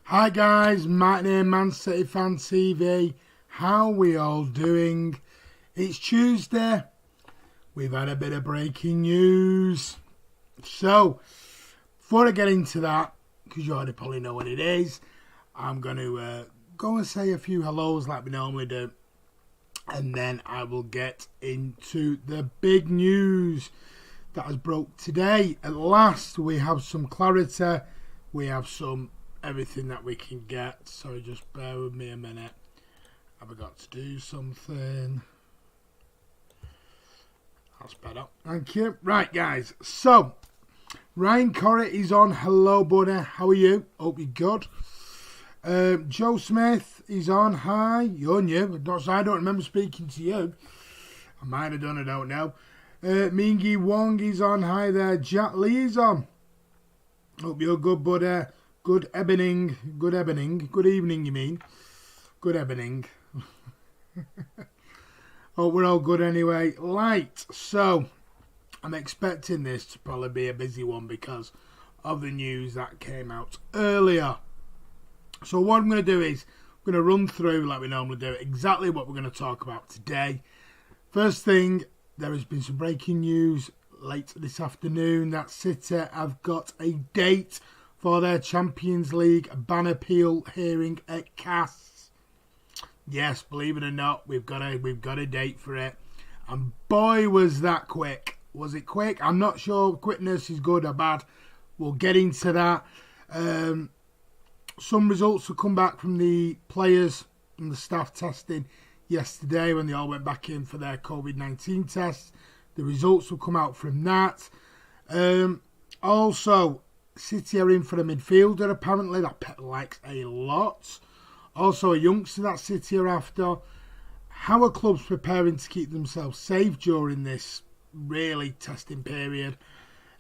Hi guys, Matt here, Man City Fan TV. How we all doing? It's Tuesday. We've had a bit of breaking news. So, before I get into that, because you already probably know what it is, I'm going to go and say a few hellos like we normally do. And then I will get into the big news that has broke today. At last, we have some clarity. We have some everything that we can get. Sorry, just bear with me a minute. Have I got to do something? That's better. Thank you. Right, guys. So, Ryan Corrie is on. Hello, buddy. How are you? Hope you're good. Joe Smith is on. Hi. You're new. I don't remember speaking to you. I might have done. I don't know. Mingy Wong is on. Hi there. Jack Lee is on. Hope you're good, buddy. Good evening. Good evening, you mean. Good evening. Hope we're all good anyway. Light. So, I'm expecting this to probably be a busy one because of the news that came out earlier. So what I'm going to do is, I'm going to run through, like we normally do, exactly what we're going to talk about today. First thing, there has been some breaking news late this afternoon that City have got a date for their Champions League ban appeal hearing at CAS. Yes, believe it or not, we've got a date for it. And boy, was that quick. Was it quick? I'm not sure quickness is good or bad. We'll get into that. Some results will come back from the players and the staff testing yesterday when they all went back in for their COVID-19 tests. The results will come out from that. Also, City are in for a midfielder, apparently, that Pep likes a lot. Also, a youngster that City are after. How are clubs preparing to keep themselves safe during this really testing period?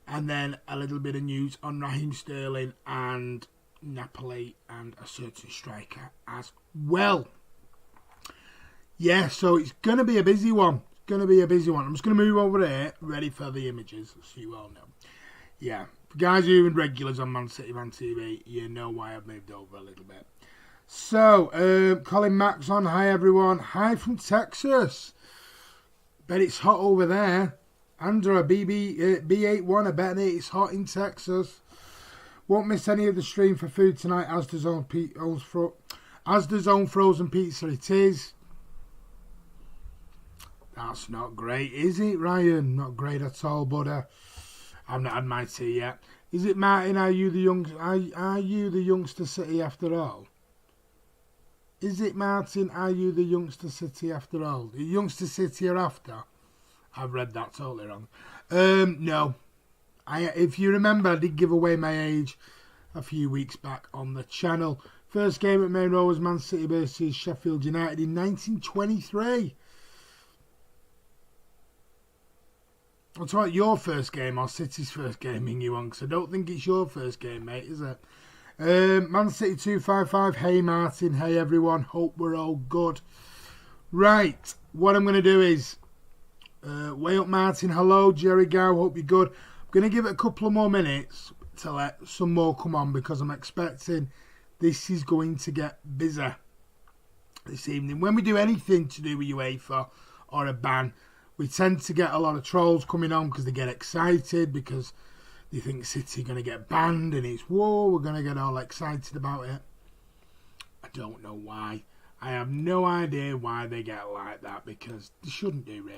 And then a little bit of news on Raheem Sterling and Napoli and a certain striker as well. Yeah, so it's going to be a busy one. I'm just going to move over here, ready for the images, so you all know. Yeah, for guys who are regulars on Man City Fan TV, you know why I've moved over a little bit. So, Colin Max on. Hi, everyone. Hi from Texas. Bet it's hot over there. Andrew, B81, I bet it's hot in Texas. Won't miss any of the stream for food tonight. Asda's own frozen pizza it is. That's not great, is it, Ryan? Not great at all, buddy. I've not had my tea yet. Is it, Martin? Are you the youngster City after all? Is it, Martin? Are you the youngster City after all? The youngster City are after? I've read that totally wrong. No. If you remember, I did give away my age a few weeks back on the channel. First game at Main Road was Man City versus Sheffield United in 1923. I'll talk about your first game or City's first game in you on, because I don't think it's your first game, mate, is it? Man City 255. Hey, Martin. Hey, everyone. Hope we're all good. Right. What I'm going to do is, way up, Martin. Hello, Jerry Gow. Hope you're good. I'm going to give it a couple of more minutes to let some more come on because I'm expecting this is going to get busy this evening. When we do anything to do with UEFA or a ban, we tend to get a lot of trolls coming on because they get excited because they think City are going to get banned and it's, whoa, we're going to get all excited about it. I don't know why. I have no idea why they get like that because they shouldn't do, really.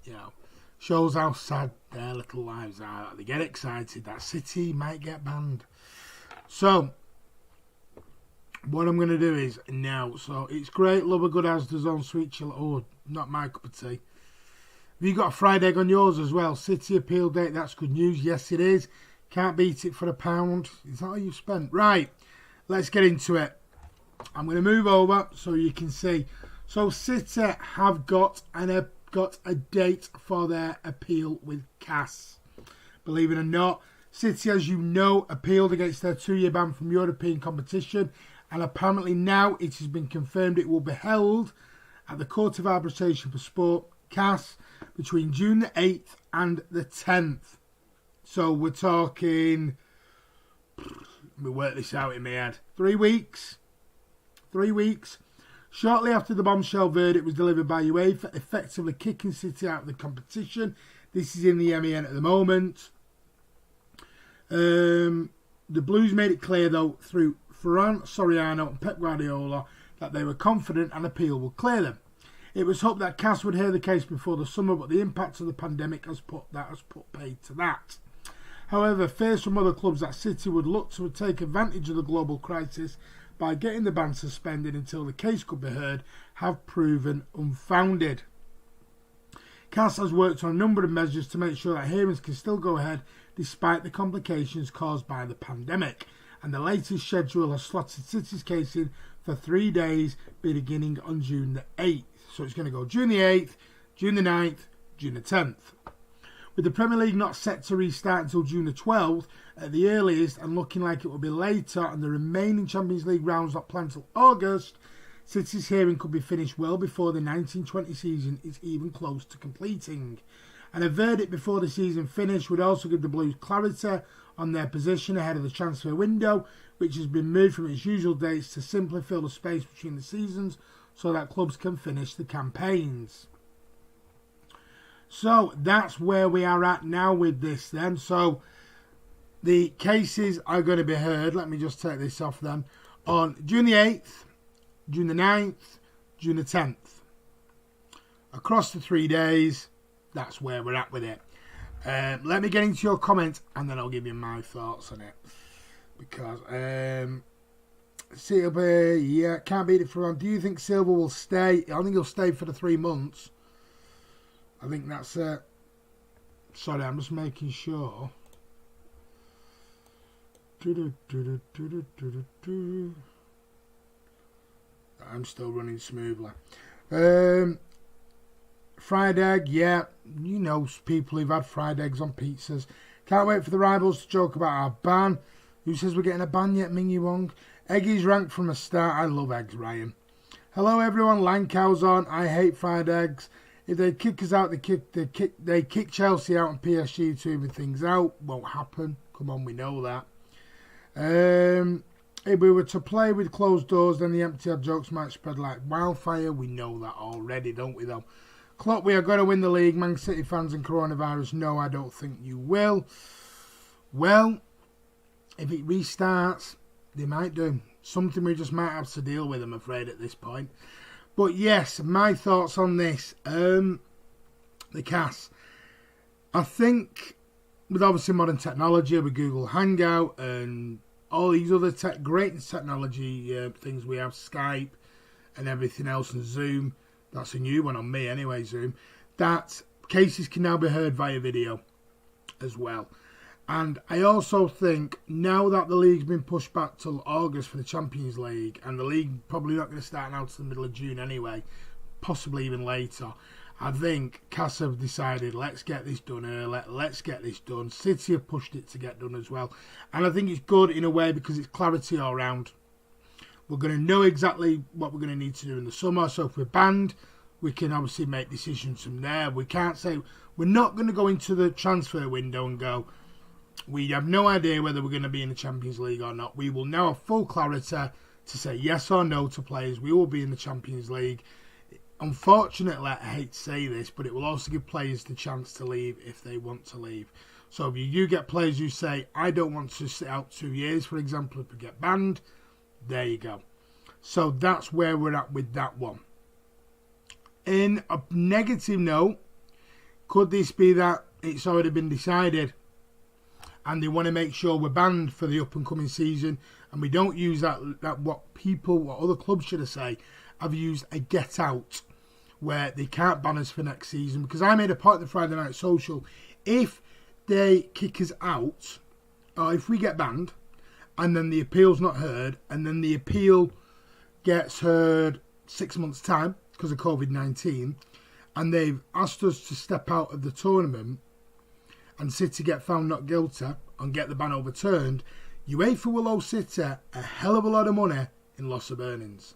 You know, shows how sad their little lives are. They get excited that City might get banned. So, what I'm going to do is now. So, it's great. Love a good Asda's on sweet chill. Oh, not my cup of tea. Have you got a fried egg on yours as well? City appeal date. That's good news. Yes, it is. Can't beat it for £1. Is that all you spent? Right. Let's get into it. I'm going to move over so you can see. So, City have got a date for their appeal with CAS. Believe it or not, City, as you know, appealed against their 2-year ban from European competition, and apparently now it has been confirmed it will be held at the Court of Arbitration for Sport, CAS, between June the 8th and the 10th. So we're talking me work this out in my head. 3 weeks. 3 weeks. Shortly after the bombshell verdict was delivered by UEFA, effectively kicking City out of the competition. This is in the MEN at the moment. The Blues made it clear, though, through Ferran Soriano and Pep Guardiola, that they were confident an appeal would clear them. It was hoped that CAS would hear the case before the summer, but the impact of the pandemic has put paid to that. However, fears from other clubs that City would look to take advantage of the global crisis by getting the ban suspended until the case could be heard have proven unfounded. CAS has worked on a number of measures to make sure that hearings can still go ahead despite the complications caused by the pandemic, and the latest schedule has slotted City's case in for 3 days beginning on June the 8th. So it's going to go June the 8th, June the 9th, June the 10th. With the Premier League not set to restart until June the 12th at the earliest, and looking like it will be later, and the remaining Champions League rounds not planned till August, City's hearing could be finished well before the 1920 season is even close to completing. And a verdict before the season finish would also give the Blues clarity on their position ahead of the transfer window, which has been moved from its usual dates to simply fill the space between the seasons so that clubs can finish the campaigns. So that's where we are at now with this then. So the cases are going to be heard, let me just take this off then, on June the 8th, June the 9th, June the 10th. Across the 3 days, that's where we're at with it. Let me get into your comments and then I'll give you my thoughts on it. Because Silva, yeah, can't beat it for long. Do you think Silva will stay? I think he'll stay for the 3 months. I think that's it. Sorry, I'm just making sure. I'm still running smoothly. Fried egg, yeah. You know people who've had fried eggs on pizzas. Can't wait for the rivals to joke about our ban. Who says we're getting a ban yet, Mingy Wong? Eggy's ranked from the start. I love eggs, Ryan. Hello everyone, Lancow's on. I hate fried eggs. If they kick us out, they kick Chelsea out and PSG to even things out. Won't happen. Come on, we know that. If we were to play with closed doors, then the empty head jokes might spread like wildfire. We know that already, don't we, though? Klopp, we are going to win the league. Man City fans and coronavirus, no, I don't think you will. Well, if it restarts, they might do. Something we just might have to deal with, I'm afraid, at this point. But yes, my thoughts on this. The CAS. I think with obviously modern technology, with Google Hangout and all these other great technology things we have, Skype and everything else, and Zoom, that's a new one on me anyway, Zoom, that cases can now be heard via video as well. And I also think now that the league's been pushed back till August for the Champions League, and the league probably not going to start now till the middle of June anyway, possibly even later, I think CAS have decided, let's get this done early, let's get this done. City have pushed it to get done as well. And I think it's good in a way because it's clarity all round. We're going to know exactly what we're going to need to do in the summer. So if we're banned, we can obviously make decisions from there. We can't say, we're not going to go into the transfer window and go, we have no idea whether we're going to be in the Champions League or not. We will now have full clarity to say yes or no to players. We will be in the Champions League. Unfortunately, I hate to say this, but it will also give players the chance to leave if they want to leave. So if you do get players who say, I don't want to sit out 2 years, for example, if we get banned, there you go. So that's where we're at with that one. In a negative note, could this be that it's already been decided and they want to make sure we're banned for the up-and-coming season and we don't use that what other clubs should have used a get out where they can't ban us for next season? Because I made a point in the Friday Night Social, if they kick us out, or if we get banned and then the appeal's not heard and then the appeal gets heard 6 months' time because of COVID-19 and they've asked us to step out of the tournament and City get found not guilty and get the ban overturned, UEFA will owe City a hell of a lot of money in loss of earnings.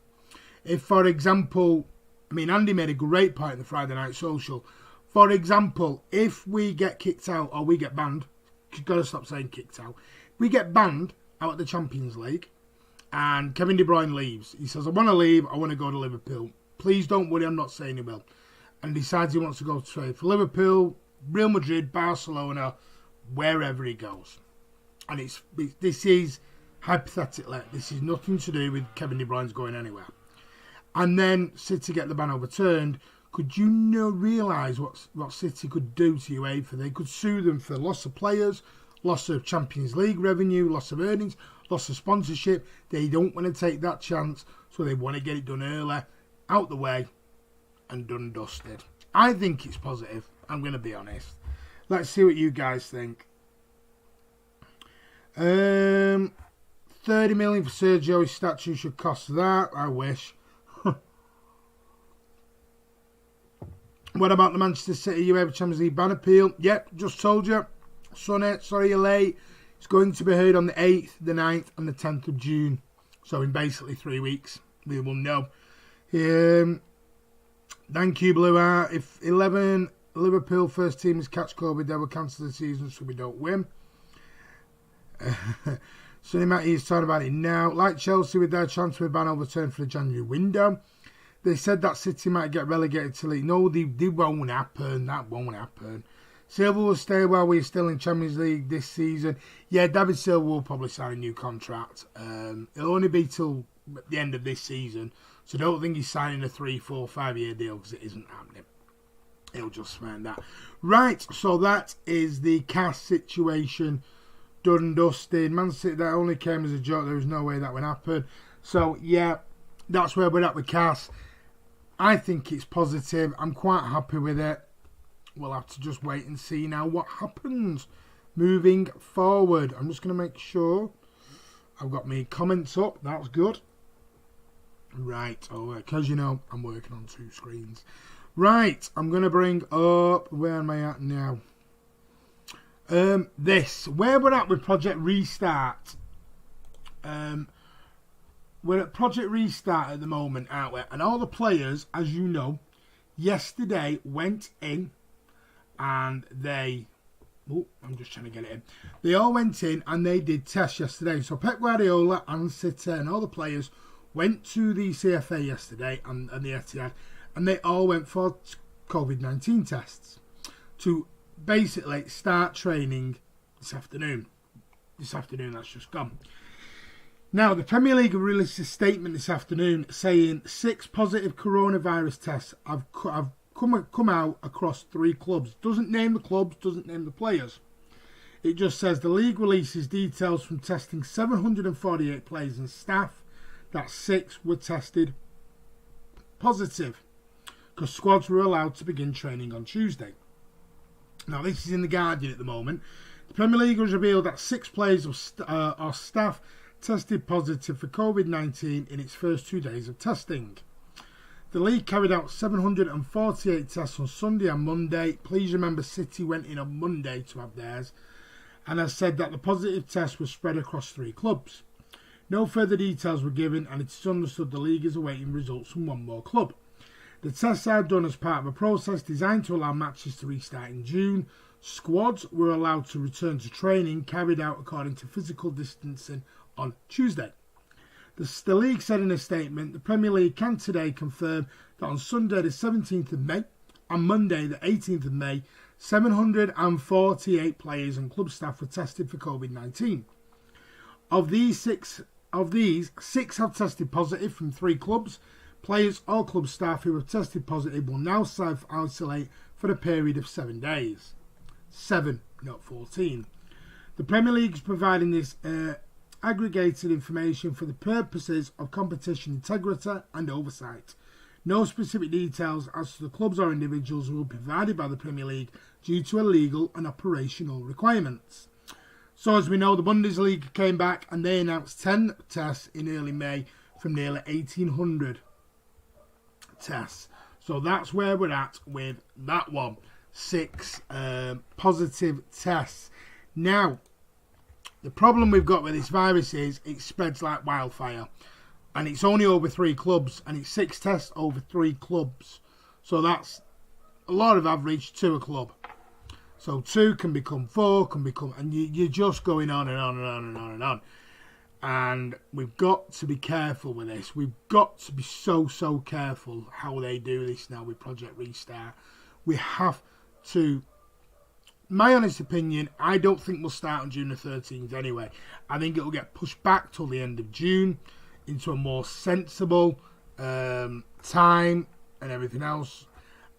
If, for example, Andy made a great point in the Friday Night Social. For example, if we get kicked out or we get banned, you've got to stop saying kicked out. We get banned out of the Champions League, and Kevin De Bruyne leaves. He says, I want to leave, I want to go to Liverpool. Please don't worry, I'm not saying he will. And decides he wants to go trade for Liverpool, Real Madrid, Barcelona, wherever he goes. And this is, hypothetically, this is nothing to do with Kevin De Bruyne's going anywhere. And then City get the ban overturned. Could you realise what City could do to UEFA? They could sue them for loss of players, loss of Champions League revenue, loss of earnings, loss of sponsorship. They don't want to take that chance, so they want to get it done early, out the way, and done and dusted. I think it's positive. I'm going to be honest. Let's see what you guys think. 30 million for Sergio. His statue should cost that. I wish. What about the Manchester City UEFA Champions League ban appeal? Yep, just told you. Sonny, sorry you're late. It's going to be heard on the 8th, the 9th and the 10th of June. So in basically 3 weeks, we will know. Thank you, Blue Art. If 11 Liverpool first teamers catch COVID, they will cancel the season so we don't win. Sonny Matty is talking about it now. Like Chelsea with their transfer ban overturned for the January window. They said that City might get relegated to League. No, they won't happen. That won't happen. Silva will stay while we're still in Champions League this season. Yeah, David Silva will probably sign a new contract. It'll only be till the end of this season. So don't think he's signing a 3, 4, 5 year deal because it isn't happening. He'll just find that. Right, so that is the cast situation. Done and dusted. Man City, that only came as a joke. There was no way that would happen. So, yeah, that's where we're at with cast. I think it's positive. I'm quite happy with it. We'll have to just wait and see now what happens moving forward. I'm just going to make sure I've got my comments up. That's good. Right. Oh, because you know I'm working on 2 screens. Right. I'm going to bring up... Where am I at now? Where we're at with Project Restart. We're at Project Restart at the moment, aren't we? And all the players, as you know, yesterday went in and they... Oh, I'm just trying to get it in. They all went in and they did tests yesterday. So Pep Guardiola and City and all the players went to the CFA yesterday and the Etihad, and they all went for COVID-19 tests to basically start training this afternoon. This afternoon, that's just gone. Now, the Premier League have released a statement this afternoon saying 6 positive coronavirus tests have come out across 3 clubs. Doesn't name the clubs, doesn't name the players. It just says the league releases details from testing 748 players and staff. That 6 were tested positive because squads were allowed to begin training on Tuesday. Now, this is in The Guardian at the moment. The Premier League has revealed that 6 players or staff tested positive for COVID-19 in its first 2 days of testing. The league carried out 748 tests on Sunday and Monday. Please remember City went in on Monday to have theirs, and has said that the positive tests were spread across 3 clubs. No further details were given, and it is understood the league is awaiting results from 1 more club. The tests are done as part of a process designed to allow matches to restart in June. Squads were allowed to return to training carried out according to physical distancing on Tuesday. The league said in a statement, the Premier League can today confirm that on Sunday the 17th of May and Monday the 18th of May, 748 players and club staff were tested for COVID-19. Of these, 6 have tested positive from 3 clubs. Players or club staff who have tested positive will now self-isolate for a period of 7 days. 7, not 14. The Premier League is providing this aggregated information for the purposes of competition integrity and oversight. No specific details as to the clubs or individuals will be provided by the Premier League due to legal and operational requirements. So as we know, the Bundesliga came back and they announced 10 tests in early May from nearly 1,800 tests. So that's where we're at with that one. 6 positive tests. Now, the problem we've got with this virus is it spreads like wildfire. And it's only over 3 clubs. And it's 6 tests over 3 clubs. So that's a lot of average to a club. So 2 can become 4, can become... And you're just going on and on and on and on and on. And we've got to be careful with this. We've got to be so careful how they do this now with Project Restart. We have to... My honest opinion, I don't think we'll start on June the 13th anyway. I think it'll get pushed back till the end of June into a more sensible time and everything else.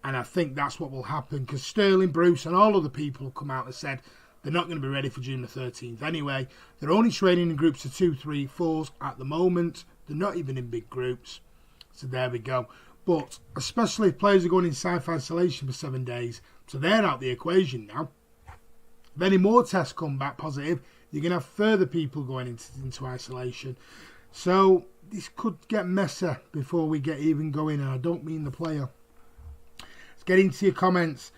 And I think that's what will happen, because Sterling, Bruce and all other people have come out and said they're not going to be ready for June the 13th anyway. They're only training in groups of 2, 3, 4s at the moment. They're not even in big groups. So there we go. But especially if players are going in self-isolation for 7 days, so they're out the equation now. If any more tests come back positive, you're going to have further people going into isolation. So this could get messy before we get even going, and I don't mean the player. Let's get into your comments.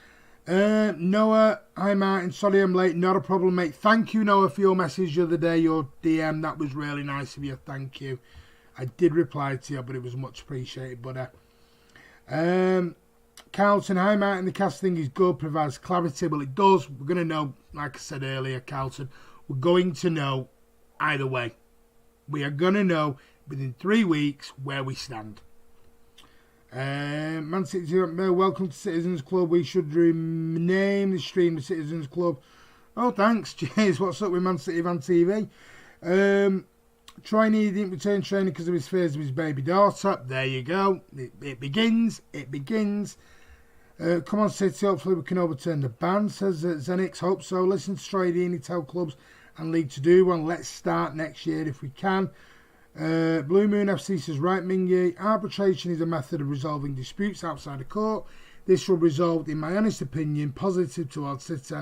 Noah, hi Martin, sorry I'm late, not a problem mate. Thank you Noah for your message the other day, your DM, that was really nice of you, thank you. I did reply to you, but it was much appreciated, buddy. Carlton, hi Martin, the casting is good, provides clarity. Well, it does. We're going to know, like I said earlier, Carlton, we're going to know either way. We are going to know within 3 weeks where we stand. Man City, welcome to Citizens Club. We should rename the stream the Citizens Club. Oh, thanks. Cheers. What's up with Man City Van TV? Troy didn't return training because of his fears of his baby daughter. There you go. It begins. It begins. Come on, City. Hopefully we can overturn the ban, says Zenix. Hope so. Listen to Troy Deeney tell clubs and league to do one. Let's start next year if we can. Blue Moon FC says, right, Mingy, arbitration is a method of resolving disputes outside of court. This will result, in my honest opinion, positive towards City.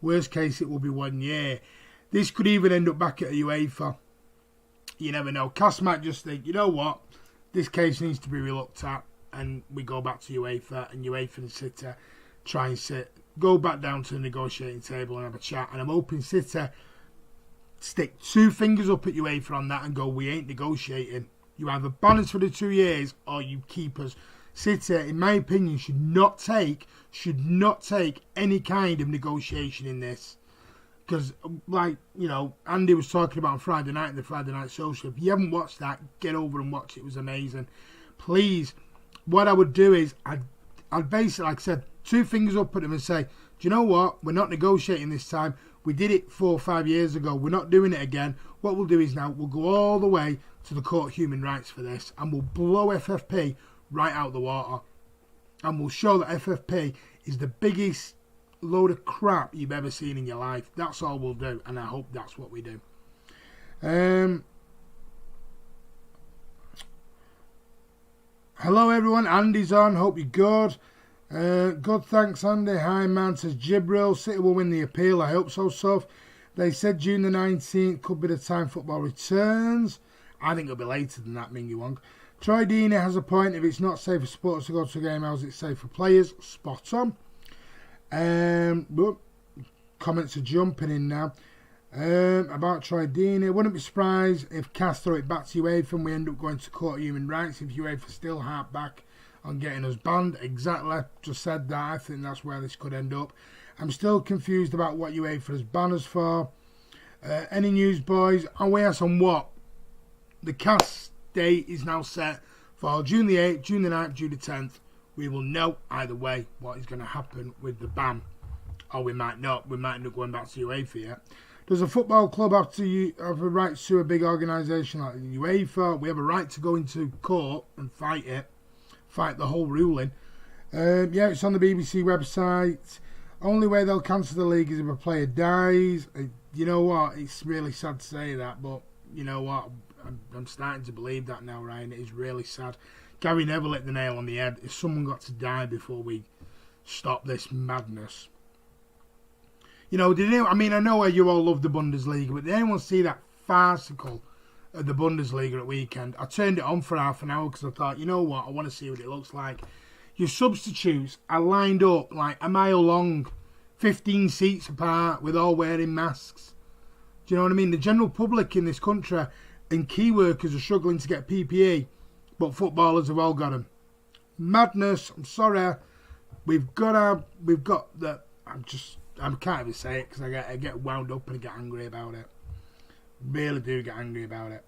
Worst case, it will be 1 year. This could even end up back at a UEFA. You never know. Cass might just think, you know what, this case needs to be relooked at, and we go back to UEFA, and UEFA and City try and go back down to the negotiating table and have a chat. And I'm hoping City stick 2 fingers up at UEFA on that and go, we ain't negotiating. You either ban us for the 2 years or you keep us. City, in my opinion, should not take any kind of negotiation in this. Because, like, you know, Andy was talking about on Friday night in the Friday Night Social. If you haven't watched that, get over and watch it. It was amazing. Please, what I would do is, I'd basically, like I said, 2 fingers up at them and say, do you know what? We're not negotiating this time. We did it 4 or 5 years ago. We're not doing it again. What we'll do is now we'll go all the way to the Court of Human Rights for this, and we'll blow FFP right out the water. And we'll show that FFP is the biggest load of crap you've ever seen in your life. That's all we'll do, and I hope that's what we do. Hello everyone, Andy's on. Hope you're good. Good, thanks Andy. Hi man, says Jibril. City will win the appeal. I hope so, Soph. They said June the 19th could be the time football returns. I think it'll be later than that, Mingy Wong. Troy Deeney has a point. If it's not safe for supporters to go to a game, how's it safe for players? Spot on. But comments are jumping in now. About Troy Deeney. Wouldn't be surprised if Cass throw it back to UEFA and we end up going to Court of Human Rights if UEFA still harp back on getting us banned. Exactly, just said that. I think that's where this could end up. I'm still confused about what UEFA has banned us for. Any news, boys? Oh yes, on what? The cast date is now set for June the 8th, June the 9th, June the 10th. We will know either way what is going to happen with the ban. Or we might not. We might end up going back to UEFA yet. Does a football club have a right to sue a big organisation like UEFA? We have a right to go into court and fight it. Fight the whole ruling. Yeah, it's on the BBC website. Only way they'll cancel the league is if a player dies. You know what? It's really sad to say that, but you know what? I'm starting to believe that now, Ryan. It is really sad. Gary Neville hit the nail on the head. If someone got to die before we stop this madness. You know, I know you all love the Bundesliga, but did anyone see that farcical at the Bundesliga at weekend? I turned it on for half an hour because I thought, you know what, I want to see what it looks like. Your substitutes are lined up like a mile long, 15 seats apart, with all wearing masks. Do you know what I mean? The general public in this country and key workers are struggling to get PPE, but footballers have all got them. Madness. I'm sorry. We've got the. I can't even say it because I get wound up and I get angry about it. Really do get angry about it.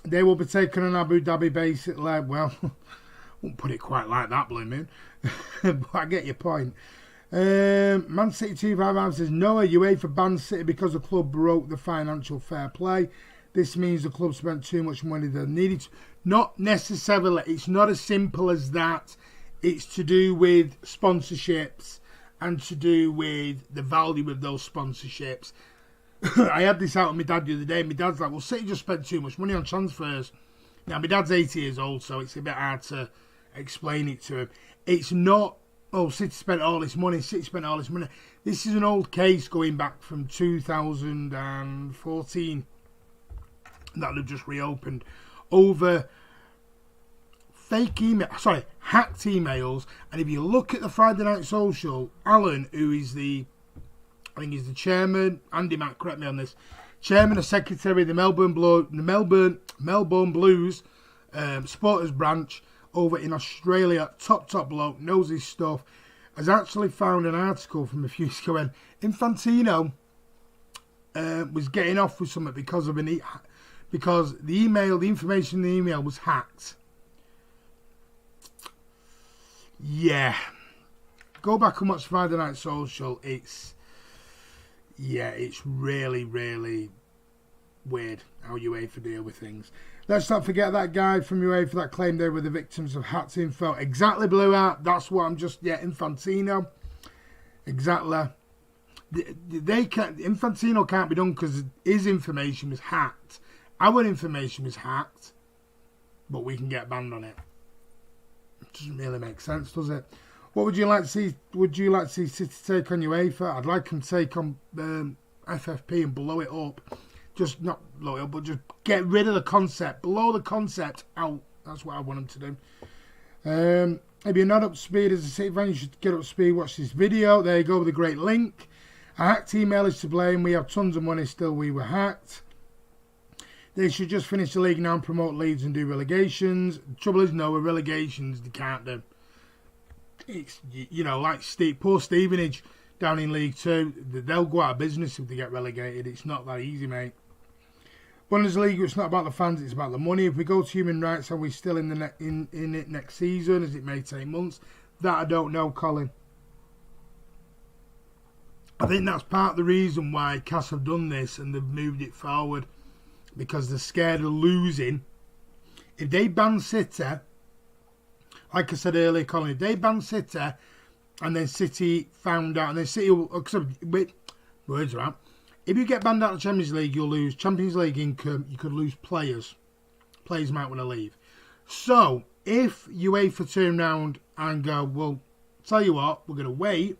They will be taken on Abu Dhabi basically. Well, won't put it quite like that, Blue Moon. But I get your point. Man City 255 says, no, UEFA banned City because the club broke the financial fair play. This means the club spent too much money than needed to. Not necessarily. It's not as simple as that. It's to do with sponsorships and to do with the value of those sponsorships. I had this out with my dad the other day. My dad's like, well, City just spent too much money on transfers. Now, my dad's 80 years old, so it's a bit hard to explain it to him. It's not, oh, City spent all this money, City spent all this money. This is an old case going back from 2014 that they've just reopened over hacked emails. And if you look at the Friday Night Social, Alan, who is I think he's the chairman, Andy Mack, correct me on this, chairman and secretary of the Melbourne Blues supporters branch over in Australia, top bloke, knows his stuff, has actually found an article from a few years ago when Infantino was getting off with something because the information in the email was hacked. Yeah. Go back and watch Friday Night Social. It's really, really weird how UEFA deal with things. Let's not forget that guy from UEFA that claimed they were the victims of hacked info. Exactly, Blue Art. That's what I'm just... Yeah, Infantino. Exactly. Infantino can't be done because his information was hacked. Our information was hacked, but we can get banned on it. It doesn't really make sense, does it? What would you like to see? Would you like to see City take on UEFA? I'd like them to take on FFP and blow it up. Just not blow it up, but just get rid of the concept. Blow the concept out. That's what I want them to do. If you're not up to speed as a City fan, you should get up to speed. Watch this video. There you go with a great link. A hacked email is to blame. We have tons of money still. We were hacked. They should just finish the league now and promote leads and do relegations. The trouble is, no, with relegations, they can't do. It's, like poor Stevenage down in League 2. They'll go out of business if they get relegated. It's not that easy, mate. Bundesliga, it's not about the fans, it's about the money. If we go to human rights, are we still in it next season, as it may take months? That I don't know, Colin. I think that's part of the reason why CAS have done this and they've moved it forward, because they're scared of losing. If they ban City, like I said earlier, Colin, if they ban City and then City found out, and then City will, words are out. If you get banned out of the Champions League, you'll lose Champions League income. You could lose players. Players might want to leave. So, if UEFA turn round and go, well, tell you what, we're going to wait.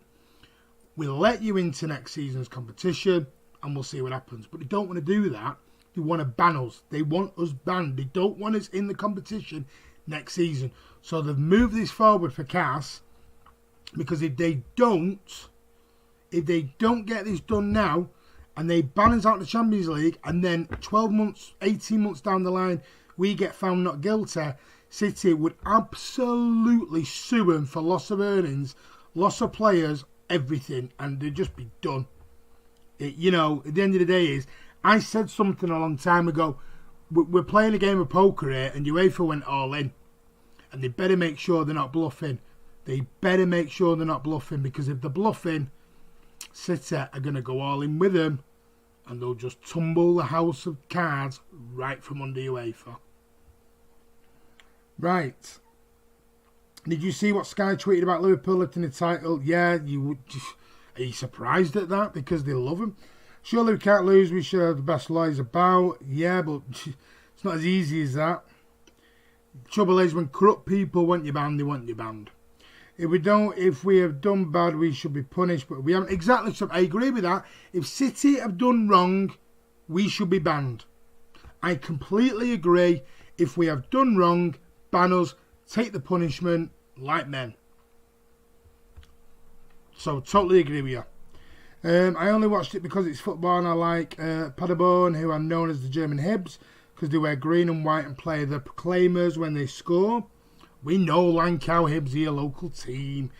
We'll let you into next season's competition and we'll see what happens. But they don't want to do that. They want to ban us. They want us banned. They don't want us in the competition next season. So they've moved this forward for CAS, because if they don't get this done now and they ban us out of the Champions League, and then 12 months, 18 months down the line, we get found not guilty, City would absolutely sue them for loss of earnings, loss of players, everything, and they'd just be done. At the end of the day is, I said something a long time ago, we're playing a game of poker here, and UEFA went all in. And they better make sure they're not bluffing. Because if they're bluffing, City are going to go all in with them, and they'll just tumble the house of cards right from under UEFA. Right. Did you see what Sky tweeted about Liverpool lifting the title? Yeah, you would. Are you surprised at that? Because they love him. Surely we can't lose. We should have the best lawyers about. Yeah, but it's not as easy as that. The trouble is, when corrupt people want you banned, they want you banned. If we have done bad, we should be punished. But we haven't. Exactly. So I agree with that. If City have done wrong, we should be banned. I completely agree. If we have done wrong, ban us. Take the punishment like men. So totally agree with you. I only watched it because it's football, and I like Paderborn, who are known as the German Hibs, because they wear green and white and play the Proclaimers when they score. We know Lancow Hibs are a local team.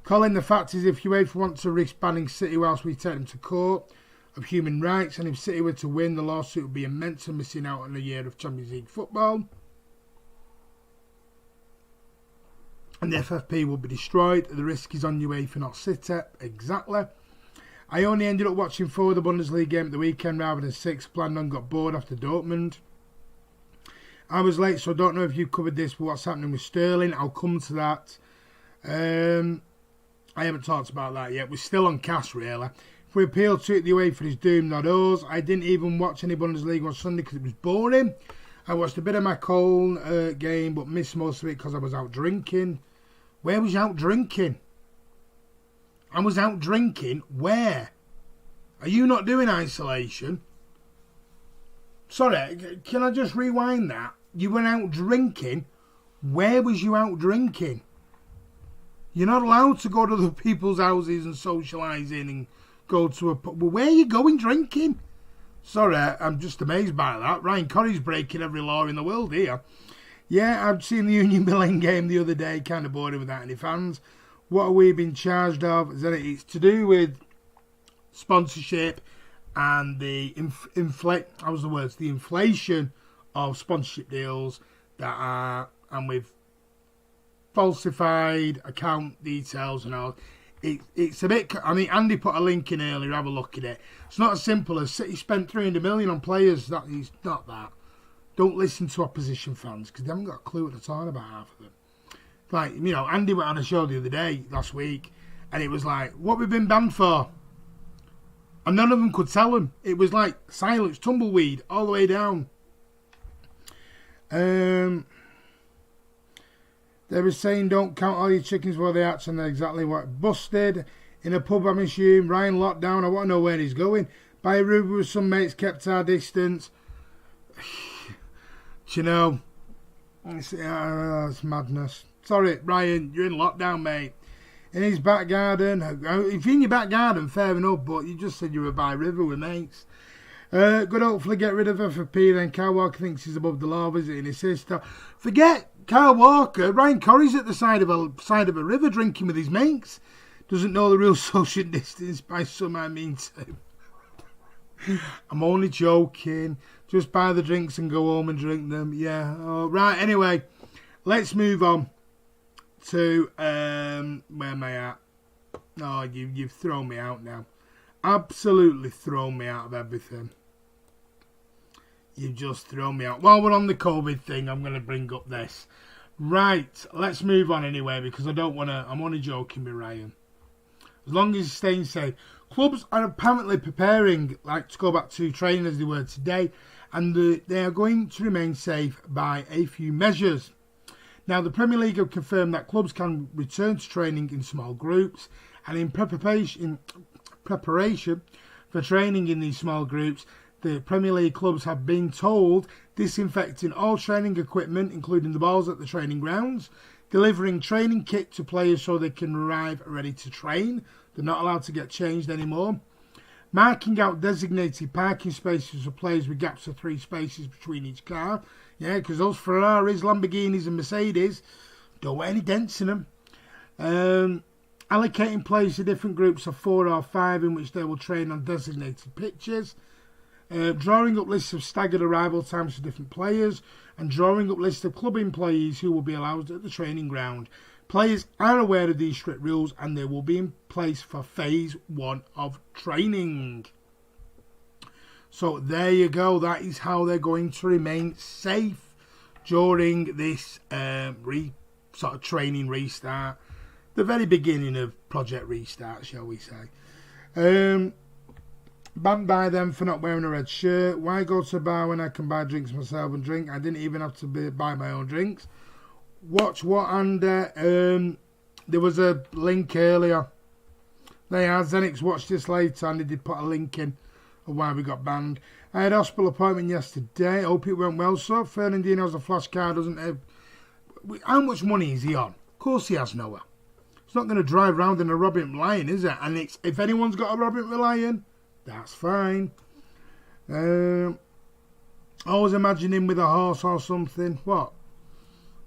Colin, the fact is, if UEFA want to risk banning City whilst we take them to court, of human rights, and if City were to win, the lawsuit would be immense and missing out on a year of Champions League football. And the FFP will be destroyed. The risk is on UEFA, not City. Exactly. I only ended up watching 4 of the Bundesliga game at the weekend rather than 6. Planned on, got bored after Dortmund. I was late, so I don't know if you covered this, but what's happening with Sterling, I'll come to that. I haven't talked about that yet. We're still on cast, really. If we appeal to it, the UEFA is doomed, not us. I didn't even watch any Bundesliga on Sunday because it was boring. I watched a bit of my Cologne game, but missed most of it because I was out drinking. Where was you out drinking? I was out drinking. Where? Are you not doing isolation? Sorry, can I just rewind that? You were out drinking. Where was you out drinking? You're not allowed to go to other people's houses and socialise in and go to a pub. Well, where are you going drinking? Sorry, I'm just amazed by that. Ryan Corrie's breaking every law in the world here. Yeah, I've seen the Union Berlin game the other day. Kind of bored without any fans. What are we being charged of? It's to do with sponsorship and the the inflation of sponsorship deals that are, and with falsified account details and all. It's a bit. I mean, Andy put a link in earlier. Have a look at it. It's not as simple as City spent 300 million on players. That is not that. Don't listen to opposition fans because they haven't got a clue what they're talking about, half of them. Like, you know, Andy went on a show the other day, last week, and it was like, what we've been banned for? And none of them could tell them. It was like silence, tumbleweed, all the way down. They were saying don't count all your chickens while they hatch, and they're exactly what. Busted in a pub, I'm assuming. Ryan locked down. I want to know where he's going. By a river with some mates, kept our distance. You know, it's madness. Sorry, Ryan, you're in lockdown, mate. In his back garden. If you're in your back garden, fair enough, but you just said you were by a river with mates. Good, hopefully get rid of FFP then. Kyle Walker thinks he's above the law, visiting his sister. Forget Kyle Walker. Ryan Corrie's at the side of a river drinking with his mates. Doesn't know the real social distance. By some, I mean to. I'm only joking. Just buy the drinks and go home and drink them. Yeah. Oh, right, anyway. Let's move on to, where am I at? Oh, you've thrown me out now. Absolutely thrown me out of everything. You've just thrown me out. While we're on the COVID thing, I'm going to bring up this. Right, let's move on anyway, because I don't want to, I'm only joking with Ryan. As long as he's staying safe. Clubs are apparently preparing, like, to go back to training as they were today, and they are going to remain safe by a few measures. Now, the Premier League have confirmed that clubs can return to training in small groups, and in preparation for training in these small groups, the Premier League clubs have been told disinfecting all training equipment, including the balls at the training grounds, delivering training kit to players so they can arrive ready to train. They're not allowed to get changed anymore. Marking out designated parking spaces for players with gaps of 3 spaces between each car. Yeah, because those Ferraris, Lamborghinis and Mercedes don't want any dents in them. Allocating players to different groups of 4 or 5 in which they will train on designated pitches. Drawing up lists of staggered arrival times for different players. And drawing up lists of club employees who will be allowed at the training ground. Players are aware of these strict rules and they will be in place for phase 1 of training. So there you go. That is how they're going to remain safe during this sort of training restart. The very beginning of Project Restart, shall we say. Banned by them for not wearing a red shirt. Why go to a bar when I can buy drinks myself and drink? I didn't even have to buy my own drinks. Watch what, and there was a link earlier. They are Zenix watched this later, and they did put a link in of why we got banned. I had a hospital appointment yesterday. Hope it went well. So Fernandino has a flash card, doesn't have. How much money is he on? Of course he has, Noah. He's not going to drive around in a Robin Lion, is it? And it's, if anyone's got a Robin Lion, that's fine. I was imagining with a horse or something. What?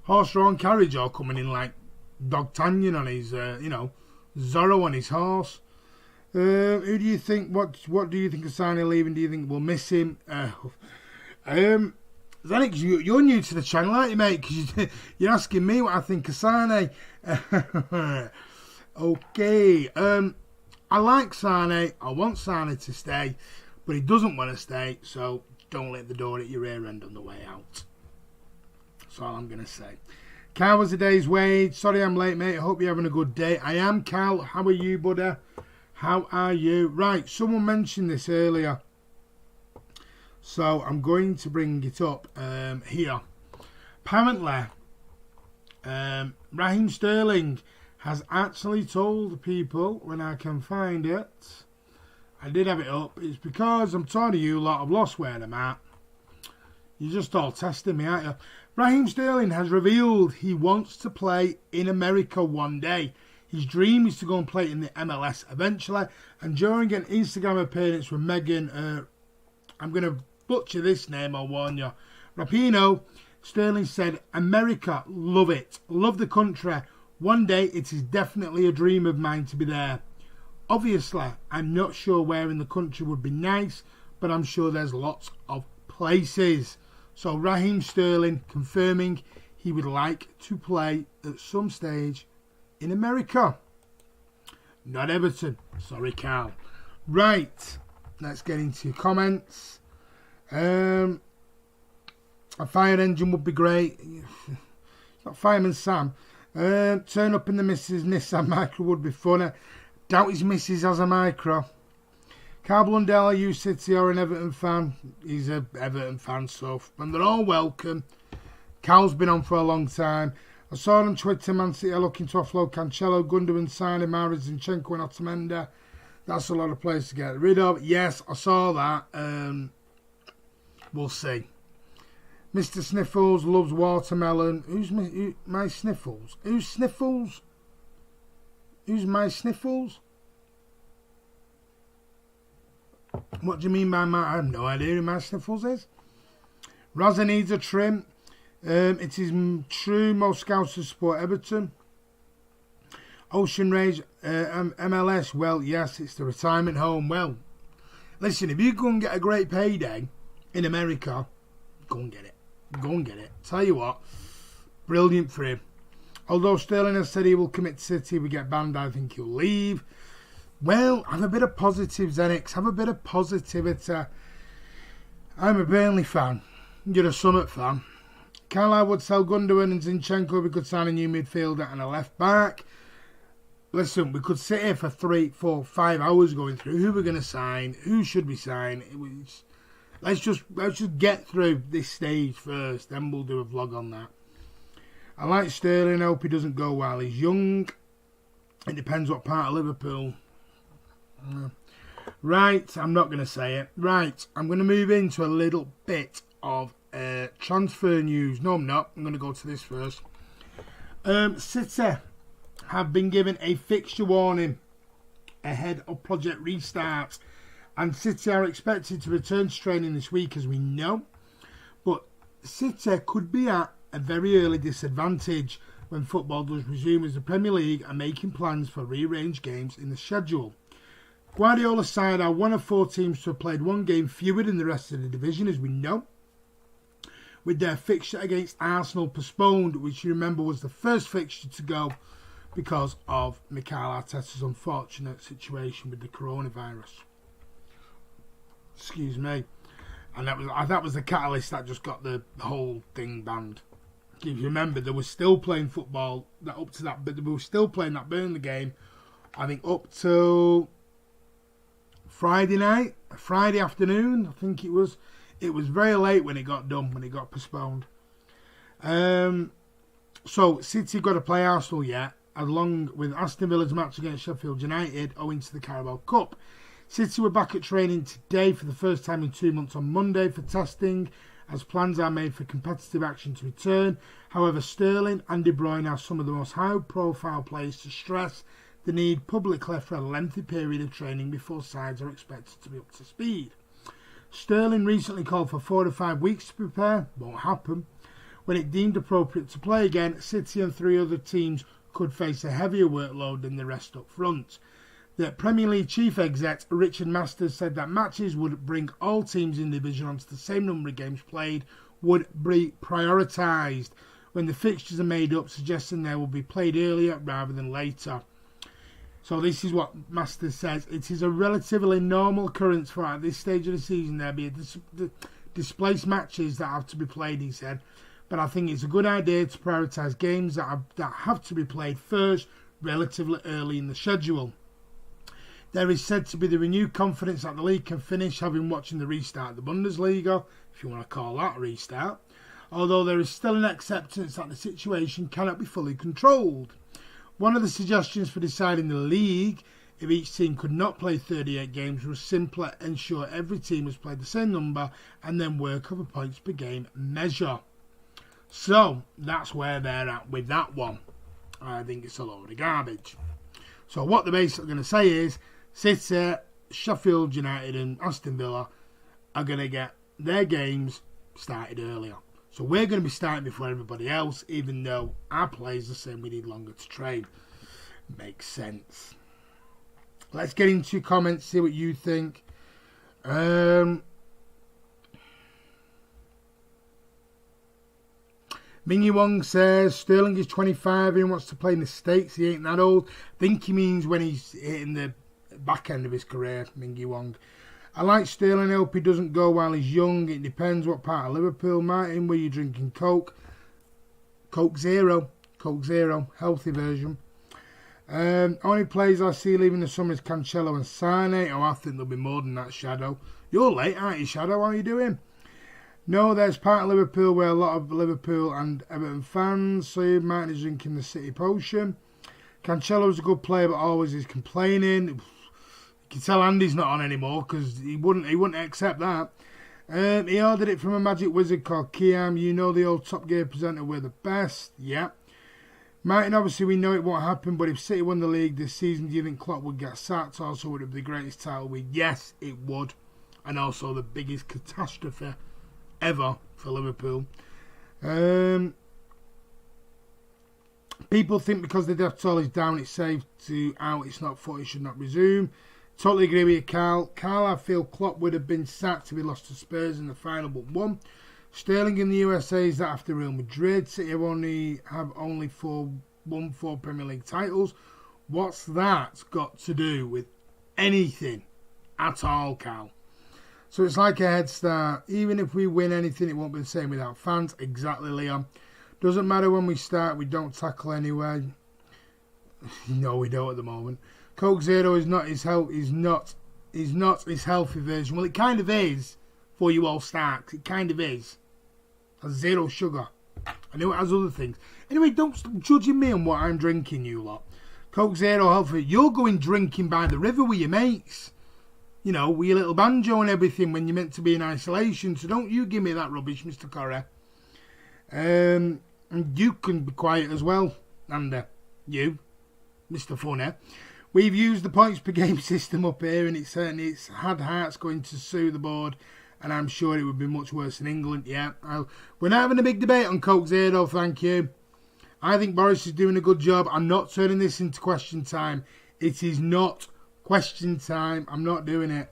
Horse-drawn carriage or coming in like D'Artagnan on his, Zorro on his horse. Who do you think? What do you think of Sane leaving? Do you think we'll miss him? Zenix, you're new to the channel, aren't you, mate? Because you're asking me what I think of Sane. Okay. I like Sane. I want Sane to stay, but he doesn't want to stay. So don't let the door at your rear end on the way out. That's all I'm going to say. Carl was a day's wage. Sorry I'm late, mate. I hope you're having a good day. I am, Carl. How are you, buddy? How are you? Right, someone mentioned this earlier. So I'm going to bring it up here. Apparently, Raheem Sterling has actually told people, when I can find it, I did have it up, it's because I'm tired of you lot, I've lost where I'm at. You're just all testing me, aren't you? Raheem Sterling has revealed he wants to play in America one day. His dream is to go and play in the MLS eventually. And during an Instagram appearance with Megan, I'm going to butcher this name, I'll warn you. Rapinoe, Sterling said, America, love it. Love the country. One day it is definitely a dream of mine to be there. Obviously, I'm not sure where in the country would be nice, but I'm sure there's lots of places. So Raheem Sterling confirming he would like to play at some stage in America. Not Everton. Sorry, Carl. Right. Let's get into your comments. A fire engine would be great. Not Fireman Sam. Turn up in the Mrs. Nissan Micro would be funny. Doubt his missus has a Micro. Carl Blundell, are you City or an Everton fan? He's an Everton fan, so and they're all welcome. Carl's been on for a long time. I saw on Twitter Man City are looking to offload Cancelo, Gundogan, Sane, Mahrez, Zinchenko and Otamendi. That's a lot of players to get rid of. Yes, I saw that. We'll see. Mr. Sniffles loves watermelon. Who's my Sniffles? Who's Sniffles? Who's my Sniffles? What do you mean by my... I have no idea who my Sniffles is. Raza needs a trim. It is true most scouts to support Everton. Ocean Rage, MLS. Well, yes, it's the retirement home. Well, listen, if you go and get a great payday in America, go and get it. Go and get it. Tell you what, brilliant for him. Although Sterling has said he will commit to City, we get banned, I think he'll leave. Well, have a bit of positive, Zenix. Have a bit of positivity. I'm a Burnley fan. You're a Summit fan. Carlisle would sell Gundogan and Zinchenko. We could sign a new midfielder and a left back. Listen, we could sit here for 3, 4, 5 hours going through who we're going to sign, who should we sign. Let's just get through this stage first, then we'll do a vlog on that. I like Sterling. I hope he doesn't go while he's young. It depends what part of Liverpool. Right, I'm not going to say it. Right, I'm going to move into a little bit of transfer news. No, I'm not. I'm going to go to this first. City have been given a fixture warning ahead of Project Restart. And City are expected to return to training this week, as we know. But City could be at a very early disadvantage when football does resume, as the Premier League are making plans for rearranged games in the schedule. Guardiola's side are one of 4 teams to have played one game fewer than the rest of the division, as we know, with their fixture against Arsenal postponed, which you remember was the first fixture to go because of Mikel Arteta's unfortunate situation with the coronavirus. Excuse me. And that was the catalyst that just got the whole thing banned. If you remember, they were still playing football up to that, but they were still playing that Burnley game, I think, up till Friday night, Friday afternoon, I think it was. It was very late when it got done, when it got postponed. So City got to play Arsenal yet, along with Aston Villa's match against Sheffield United, owing to the Carabao Cup. City were back at training today for the first time in 2 months on Monday for testing, as plans are made for competitive action to return. However, Sterling and De Bruyne are some of the most high-profile players to stress the need publicly for a lengthy period of training before sides are expected to be up to speed. Sterling recently called for 4 to 5 weeks to prepare. Won't happen. When it deemed appropriate to play again, City and 3 other teams could face a heavier workload than the rest up front. The Premier League chief exec Richard Masters said that matches would bring all teams in the division onto the same number of games played would be prioritised when the fixtures are made up, suggesting they will be played earlier rather than later. So this is what Masters says. It is a relatively normal occurrence for at this stage of the season there be displaced matches that have to be played, he said. But I think it's a good idea to prioritise games that have to be played first, relatively early in the schedule. There is said to be the renewed confidence that the league can finish, having watching the restart of the Bundesliga, if you want to call that a restart, although there is still an acceptance that the situation cannot be fully controlled. One of the suggestions for deciding the league, if each team could not play 38 games, was simply ensure every team has played the same number and then work up a points per game measure. So, that's where they're at with that one. I think it's a load of garbage. So what they're basically going to say is, City, Sheffield United and Aston Villa are going to get their games started earlier. So we're going to be starting before everybody else, even though our players are saying we need longer to train. Makes sense. Let's get into comments, see what you think. Mingy Wong says, Sterling is 25 and wants to play in the States. He ain't that old. I think he means when he's hitting the back end of his career, Mingy Wong. I like Sterling. I hope he doesn't go while he's young. It depends what part of Liverpool. Martin, were you drinking Coke? Coke Zero. Coke Zero. Healthy version. Only players I see leaving the summer is Cancelo and Sane. Oh, I think there'll be more than that, Shadow. You're late, aren't you, Shadow? How are you doing? No, there's part of Liverpool where a lot of Liverpool and Everton fans. So Martin is drinking the City Potion. Cancelo's a good player, but always is complaining. You can tell Andy's not on anymore because he wouldn't accept that. He ordered it from a magic wizard called Kiam. You know the old Top Gear presenter, we're the best. Yeah. Martin, obviously we know it won't happen, but if City won the league this season, do you think Klopp would get sacked? Also, would it be the greatest title win? Yes, it would. And also the biggest catastrophe ever for Liverpool. People think because the death toll is down, it's safe to out, it's not footy, should not resume. Totally agree with you, Carl. Carl, I feel Klopp would have been sacked if he lost to Spurs in the final but won. Sterling in the USA is that after Real Madrid. City have only won 4 Premier League titles. What's that got to do with anything at all, Carl? So it's like a head start. Even if we win anything, it won't be the same without fans. Exactly, Leon. Doesn't matter when we start, we don't tackle anyway. No, we don't at the moment. Coke Zero is not his healthy version. Well, it kind of is for you all Starks. It kind of is. It has 0 sugar. I know it has other things. Anyway, don't stop judging me on what I'm drinking, you lot. Coke Zero healthy. You're going drinking by the river with your mates. You know, with your little banjo and everything when you're meant to be in isolation. So don't you give me that rubbish, Mr. Corrie. And you can be quiet as well, Andy. You, Mr. Funny. We've used the points per game system up here, and it's had Hearts going to sue the board, and I'm sure it would be much worse in England. Yeah, we're not having a big debate on Coke Zero, thank you. I think Boris is doing a good job. I'm not turning this into question time. It is not question time. I'm not doing it.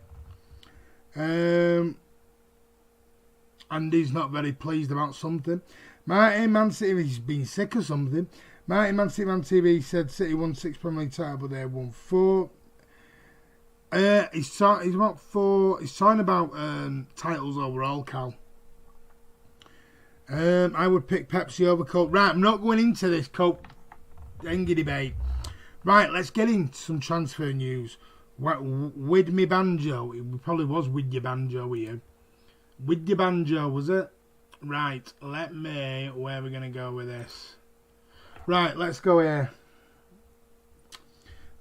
Andy's not very pleased about something. Martin, Man City, he's been sick or something. Martin, Man City, Man TV said City won 6 Premier League titles, but they won 4. He's talking about titles overall, Cal. I would pick Pepsi over Coke. Right, I'm not going into this Coke Dengue debate. Right, let's get into some transfer news. With me banjo. It probably was with your banjo, were you? With your banjo, was it? Right, where are we going to go with this? Right, let's go here.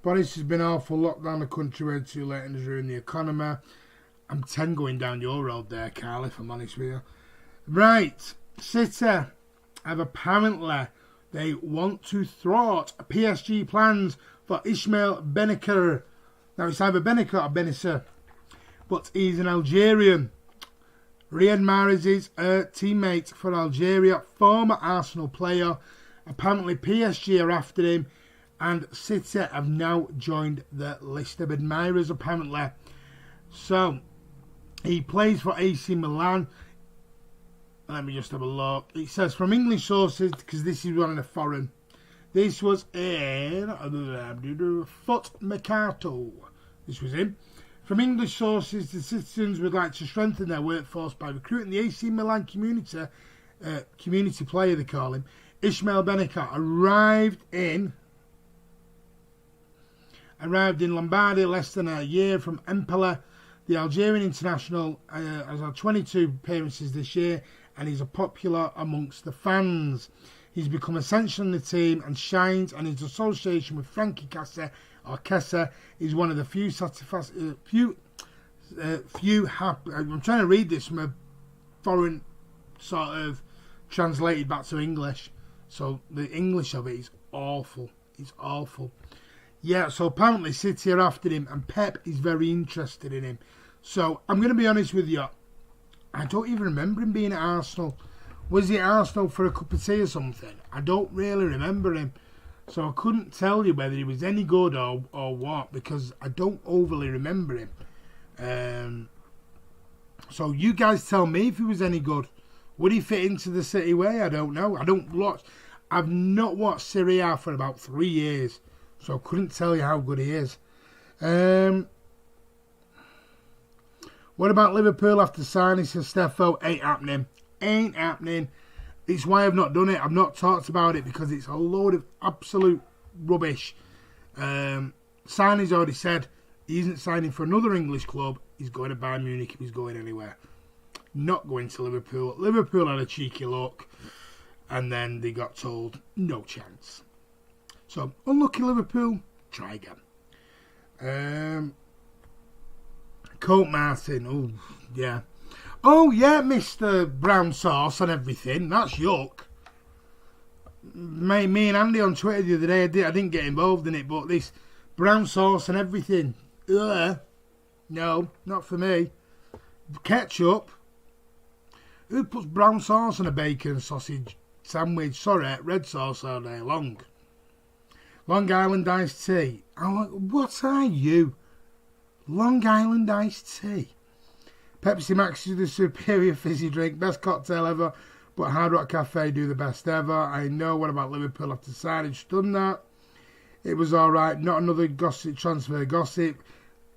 Boris has been awful. Locked down the country way too late and has ruined the economy. I'm 10 going down your road there, Carl, if I'm honest with you. Right, City have apparently, they want to thwart PSG plans for Ismail Benacer. Now, it's either Benacer or Benacer, but he's an Algerian. Riyad Mahrez's teammate for Algeria, former Arsenal player. Apparently PSG are after him and City have now joined the list of admirers apparently. So he plays for AC Milan. Let me just have a look. It says from English sources, because this is one of the foreign. This was in Foot Mercato. This was in. From English sources, the citizens would like to strengthen their workforce by recruiting the AC Milan community player, they call him, Ismail Benacer, arrived in Lombardy less than a year from Empoli. The Algerian international has had 22 appearances this year, and he's a popular amongst the fans. He's become essential in the team and shines, and his association with Frankie Kessa is one of the few happy. I'm trying to read this from a foreign sort of translated back to English, so the English of it is awful. It's awful. Yeah, so apparently City are after him, and Pep is very interested in him. So I'm going to be honest with you, I don't even remember him being at Arsenal. Was he at Arsenal for a cup of tea or something? I don't really remember him. So I couldn't tell you whether he was any good or what, because I don't overly remember him. So you guys tell me if he was any good. Would he fit into the City way? I don't know. I've not watched Serie A for about 3 years, so I couldn't tell you how good he is. What about Liverpool after signing Steffo? Ain't happening. It's why I've not done it. I've not talked about it because it's a load of absolute rubbish. Sarni's already said he isn't signing for another English club. He's going to Bayern Munich if he's going anywhere. Not going to Liverpool. Liverpool had a cheeky look, and then they got told no chance. So unlucky Liverpool. Try again. Colt Martin. Oh yeah. Oh yeah, Mr. Brown Sauce and everything. That's yuck. Me and Andy on Twitter the other day, I didn't get involved in it, but this brown sauce and everything. Ugh. No, not for me. Ketchup. Who puts brown sauce on a bacon sausage sandwich? Sorry, red sauce all day long. Long Island iced tea. I'm like, what are you? Long Island iced tea. Pepsi Max is the superior fizzy drink. Best cocktail ever. But Hard Rock Cafe do the best ever. I know. What about Liverpool after signing? Done that. It was alright. Not another gossip transfer gossip.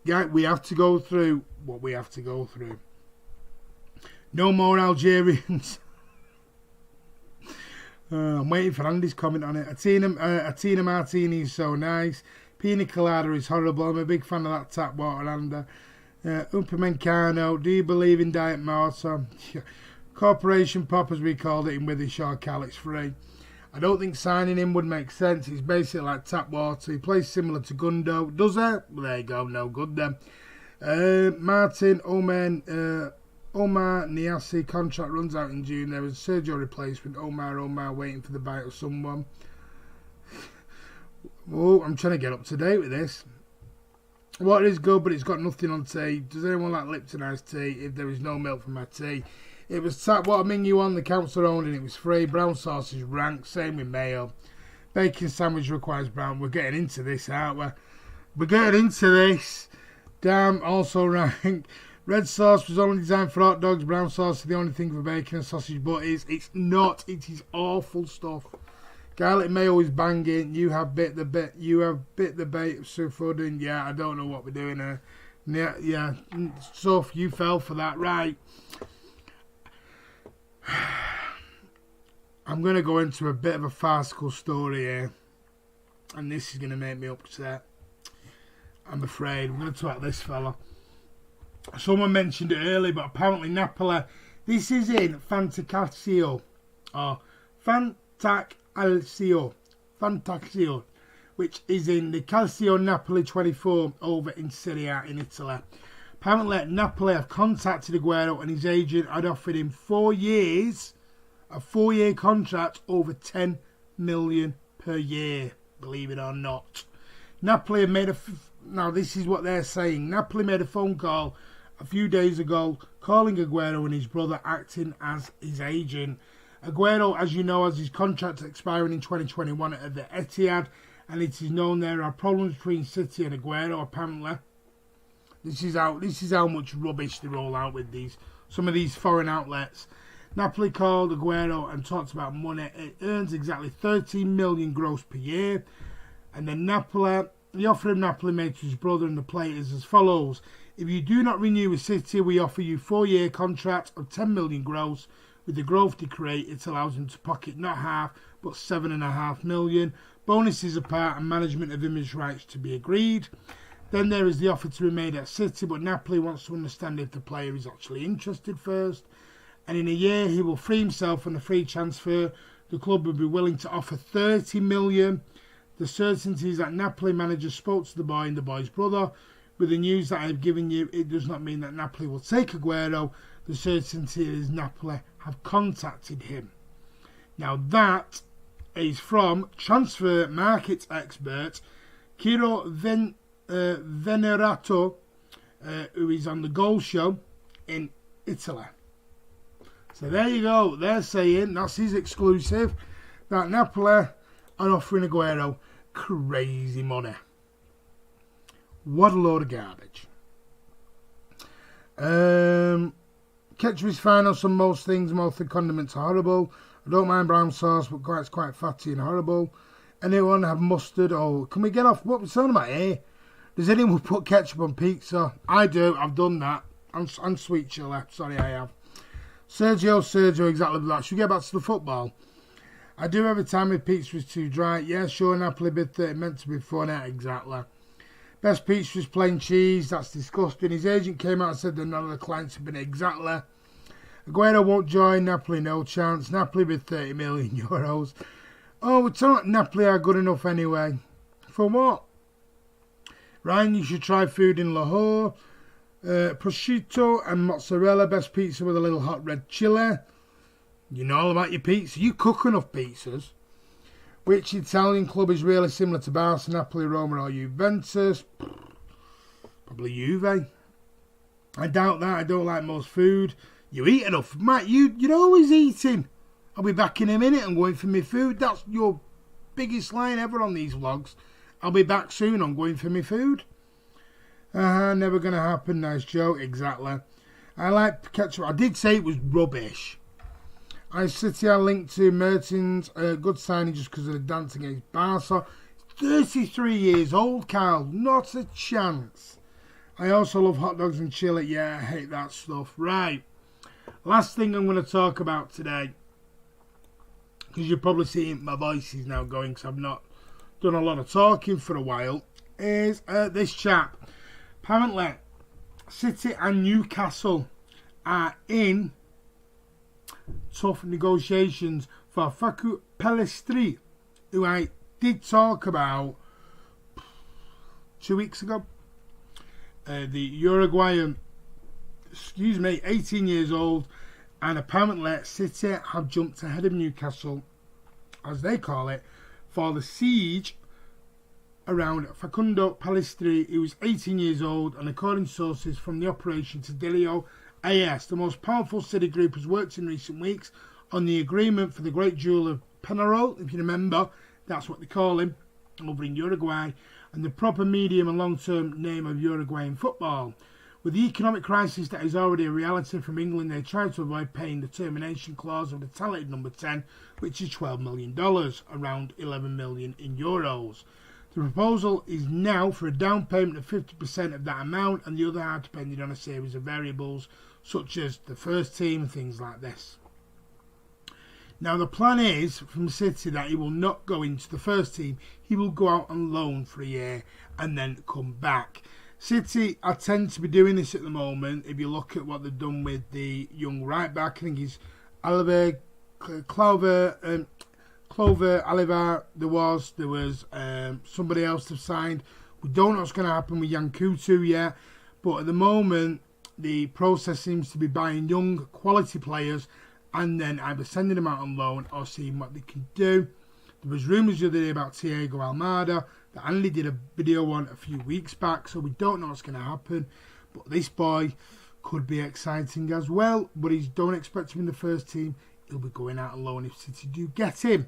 Yeah, we have to go through what we have to go through. No more Algerians. I'm waiting for Andy's comment on it. Atina Martini is so nice. Pina Colada is horrible. I'm a big fan of that tap water. And Upamencano, do you believe in Diet Marta? Corporation Pop, as we called it in Withenshaw, Cal, it's free. I don't think signing him would make sense. He's basically like tap water. He plays similar to Gundo. Does it? Well, there you go. No good then. Martin Omar Niassi contract runs out in June. There was Sergio replacement. Omar waiting for the bite of someone. Oh, I'm trying to get up to date with this. Water is good, but it's got nothing on tea. Does anyone like Lipton iced tea? If there is no milk for my tea. It was tap water menu on the council owned and it was free. Brown sauce is rank. Same with mayo. Bacon sandwich requires brown. We're getting into this, aren't we? We're getting into this. Damn, also rank. Red sauce was only designed for hot dogs. Brown sauce is the only thing for bacon and sausage, but it's not. It is awful stuff. Garlic mayo is banging. You have bit the bait of Sufoodin. Yeah, I don't know what we're doing here. Yeah. Soph, you fell for that, right? I'm going to go into a bit of a farcical story here, and this is going to make me upset. I'm afraid. I'm going to talk about this fella. Someone mentioned it earlier, but apparently Napoli. This is in Fantacalcio, which is in the Calcio Napoli 24 over in Serie A in Italy. Apparently Napoli have contacted Aguero and his agent had offered him 4 years, a 4-year contract over 10 million per year, believe it or not. Napoli have made now this is what they're saying. Napoli made a phone call a few days ago calling Aguero and his brother acting as his agent. Aguero, as you know, has his contract expiring in 2021 at the Etihad and it is known there are problems between City and Aguero. Apparently, this is how much rubbish they roll out with some of these foreign outlets. Napoli called Aguero and talked about money. It earns exactly 13 million gross per year, and then the offer of Napoli made to his brother and the player is as follows: if you do not renew with City, we offer you a 4-year contract of 10 million gross. With the growth they create, it allows him to pocket not half, but 7.5 million. Bonuses apart and management of image rights to be agreed. Then there is the offer to be made at City, but Napoli wants to understand if the player is actually interested first. And in a year, he will free himself on a free transfer. The club will be willing to offer 30 million. The certainty is that Napoli manager spoke to the boy and the boy's brother. With the news that I have given you, it does not mean that Napoli will take Aguero. The certainty is Napoli have contacted him. Now that is from transfer market expert Ciro Venerato, who is on the Goal Show in Italy. So there you go. They're saying, that's his exclusive, that Napoli are offering Aguero crazy money. What a load of garbage. Ketchup is fine on some most things. Most of the condiments are horrible. I don't mind brown sauce, but it's quite fatty and horrible. Anyone have mustard? Oh, can we get off what we're talking about here? Does anyone put ketchup on pizza? I do. I've done that. And sweet chili. Sorry, I have. Sergio, exactly that. Should we get back to the football? I do every time if pizza was too dry. Yeah, sure, Napoli bid 30, meant to be funny. Exactly. Best pizza was plain cheese. That's disgusting. His agent came out and said that none of the clients have been exactly. Aguero won't join. Napoli, no chance. Napoli bid 30 million euros. Oh, we're talking Napoli are good enough anyway. For what? Ryan, you should try food in Lahore. Prosciutto and mozzarella. Best pizza with a little hot red chili. You know all about your pizza. You cook enough pizzas. Which Italian club is really similar to Barca, Napoli, Roma or Juventus? Probably Juve. I doubt that. I don't like most food. You eat enough. Matt, you're always eating. I'll be back in a minute. I'm going for my food. That's your biggest line ever on these vlogs. I'll be back soon. I'm going for my food. Never going to happen. Nice joke. Exactly. I like ketchup. I did say it was rubbish. City are linked to Mertens, good signing just because of the dance against Barca. 33 years old, Carl, not a chance. I also love hot dogs and chili. Yeah, I hate that stuff. Right, last thing I'm going to talk about today, because you're probably seeing my voice is now going because I've not done a lot of talking for a while, is this chap. Apparently, City and Newcastle are in tough negotiations for Facu Pellistri, who I did talk about 2 weeks ago. The Uruguayan, 18 years old, and apparently City have jumped ahead of Newcastle, as they call it, for the siege around Facundo Pellistri, who was 18 years old, and according to sources from the Operation Tedilio AS, the most powerful City group has worked in recent weeks on the agreement for the great jewel of Penarol, if you remember, that's what they call him, over in Uruguay, and the proper medium and long-term name of Uruguayan football. With the economic crisis that is already a reality from England, they try to avoid paying the termination clause of the talented number 10, which is $12 million, around 11 million in euros. The proposal is now for a down payment of 50% of that amount, and the other half depending on a series of variables, such as the first team and things like this. Now the plan is from City that he will not go into the first team. He will go out on loan for a year and then come back. City I tend to be doing this at the moment. If you look at what they've done with the young right back, I think he's Clover Oliver. There was somebody else they've signed. We don't know what's going to happen with Yankutu yet, but at the moment the process seems to be buying young quality players and then either sending them out on loan or seeing what they can do. There was rumours the other day about Thiago Almada that Andy did a video on a few weeks back, so we don't know what's going to happen, but this boy could be exciting as well, but don't expect him in the first team. He'll be going out on loan if City do get him.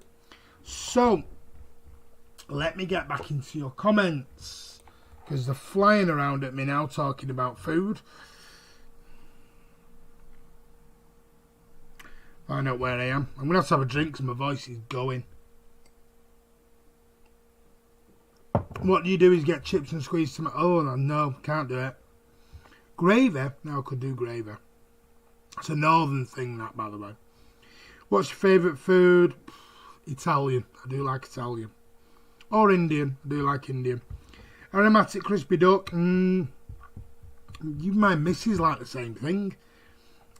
So let me get back into your comments, because they're flying around at me now talking about food. Find out where I am. I'm going to have a drink because my voice is going. What you do is get chips and squeeze tomato. Oh, no, can't do it. Gravy? No, I could do gravy. It's a northern thing, that, by the way. What's your favourite food? Italian. I do like Italian. Or Indian. I do like Indian. Aromatic crispy duck. You my missus like the same thing.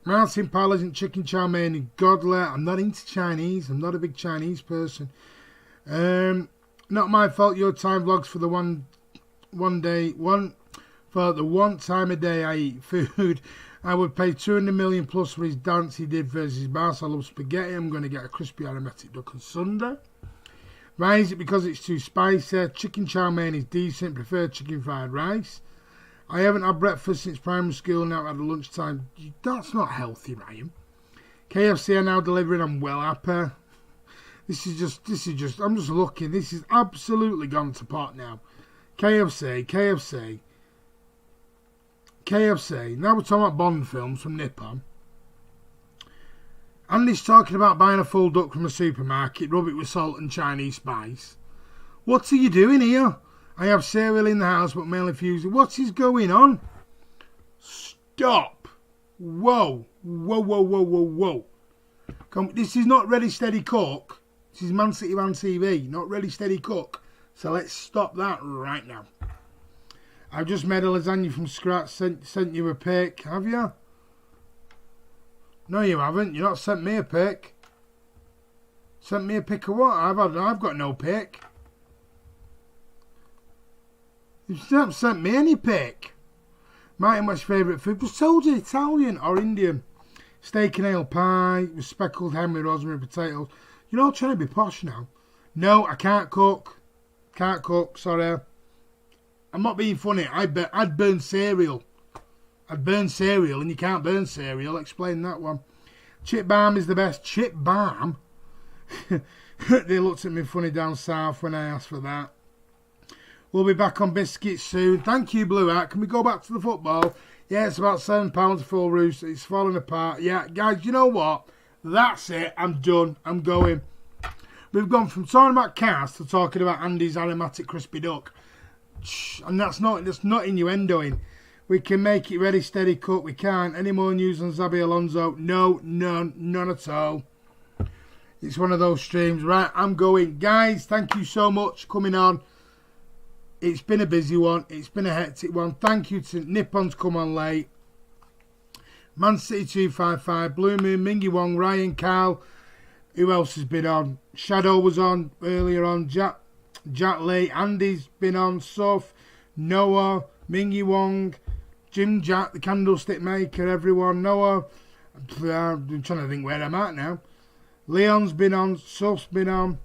Martin Palacios and chicken chow mein and godly. I'm not into Chinese. I'm not a big Chinese person. Not my fault. Your time vlogs for the one time a day I eat food. I would pay 200 million plus for his dance he did versus Barca. I love spaghetti. I'm going to get a crispy aromatic duck on Sunday. Why is it? Because it's too spicy. Chicken chow mein is decent. Prefer chicken fried rice. I haven't had breakfast since primary school. Now at lunchtime. That's not healthy, Raheem. KFC are now delivering. I'm well happy. This is just. I'm just looking. This is absolutely gone to pot now. KFC. Now we're talking about Bond films from Nippon. Andy's talking about buying a full duck from a supermarket, rub it with salt and Chinese spice. What are you doing here? I have cereal in the house, but mainly fusing. What is going on? Stop. Whoa. This is not Ready Steady Cook. This is Man City Man TV, not Ready Steady Cook. So let's stop that right now. I've just made a lasagna from scratch. Sent you a pic, have you? No, you haven't. You've not sent me a pic. Sent me a pic of what? I've got no pic. You've not sent me any pic. Martin, what's your favourite food? Just told you, Italian or Indian. Steak and ale pie with speckled hen with rosemary potatoes. You're all trying to be posh now. No, I can't cook. Can't cook, sorry. I'm not being funny. I'd burn cereal. I'd burn cereal, and you can't burn cereal. Explain that one. Chip balm is the best. Chip balm? They looked at me funny down south when I asked for that. We'll be back on biscuits soon. Thank you, Blue Hat. Can we go back to the football? Yeah, it's about £7 a full roost. It's falling apart. Yeah, guys, you know what? That's it. I'm done. I'm going. We've gone from talking about cast to talking about Andy's aromatic crispy duck. And that's not innuendoing. We can make it Ready Steady Cook. We can't. Any more news on Xabi Alonso? No, none at all. It's one of those streams. Right, I'm going. Guys, thank you so much for coming on. It's been a busy one. It's been a hectic one. Thank you to Nippon's come on late. Man City 255, Blue Moon, Mingy Wong, Ryan, Carl. Who else has been on? Shadow was on earlier on. Jack Lee, Andy's been on. Soph, Noah, Mingy Wong, Jim Jack, the candlestick maker, everyone. Noah, I'm trying to think where I'm at now. Leon's been on. Soph's been on.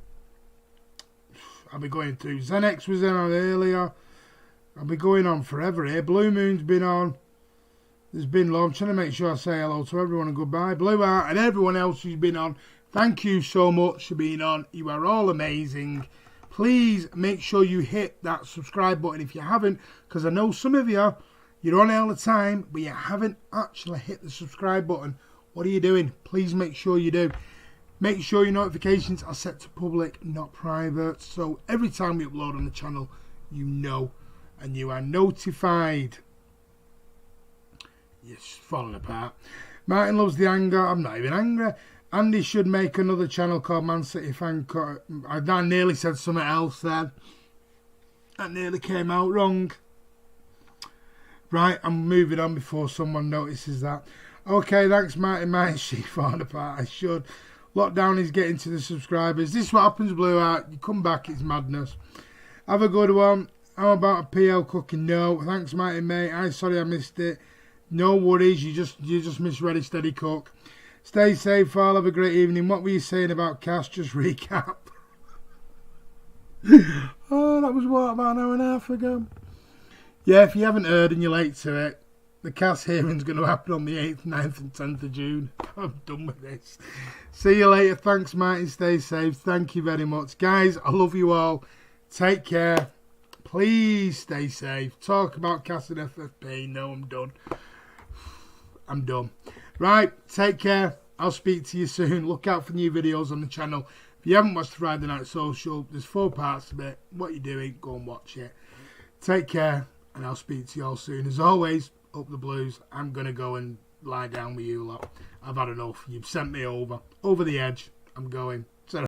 I'll be going through. Zenex was in on earlier. I'll be going on forever here. Blue Moon's been on. There's been lots. I'm trying to make sure I say hello to everyone and goodbye. Blue Art and everyone else who's been on. Thank you so much for being on. You are all amazing. Please make sure you hit that subscribe button if you haven't, because I know some of you, you're on all the time, but you haven't actually hit the subscribe button. What are you doing? Please make sure you do. Make sure your notifications are set to public, not private. So every time we upload on the channel, you know and you are notified. It's falling apart. Martin loves the anger. I'm not even angry. Andy should make another channel called Man City Fan Cut. I nearly said something else then. That nearly came out wrong. Right, I'm moving on before someone notices that. Okay, thanks Martin. Martin, she's falling apart. I should. Lockdown is getting to the subscribers. This is what happens, Blue Art. You come back, it's madness. Have a good one. How about a PL cooking? No. Thanks, Martin, mate. I'm sorry I missed it. No worries. You just missed Ready Steady Cook. Stay safe, all. Have a great evening. What were you saying about Cass? Just recap. Oh, that was what, about an hour and a half ago? Yeah, if you haven't heard and you're late to it, the Cass hearing's going to happen on the 8th, 9th and 10th of June. I'm done with this. See you later. Thanks, Martin. Stay safe. Thank you very much. Guys, I love you all. Take care. Please stay safe. Talk about casting FFP. No, I'm done. I'm done. Right, take care. I'll speak to you soon. Look out for new videos on the channel. If you haven't watched Friday Night Social, there's 4 parts of it. What you're doing, go and watch it. Take care, and I'll speak to you all soon. As always, up the Blues. I'm going to go and lie down with you lot. I've had enough. You've sent me over the edge. I'm going.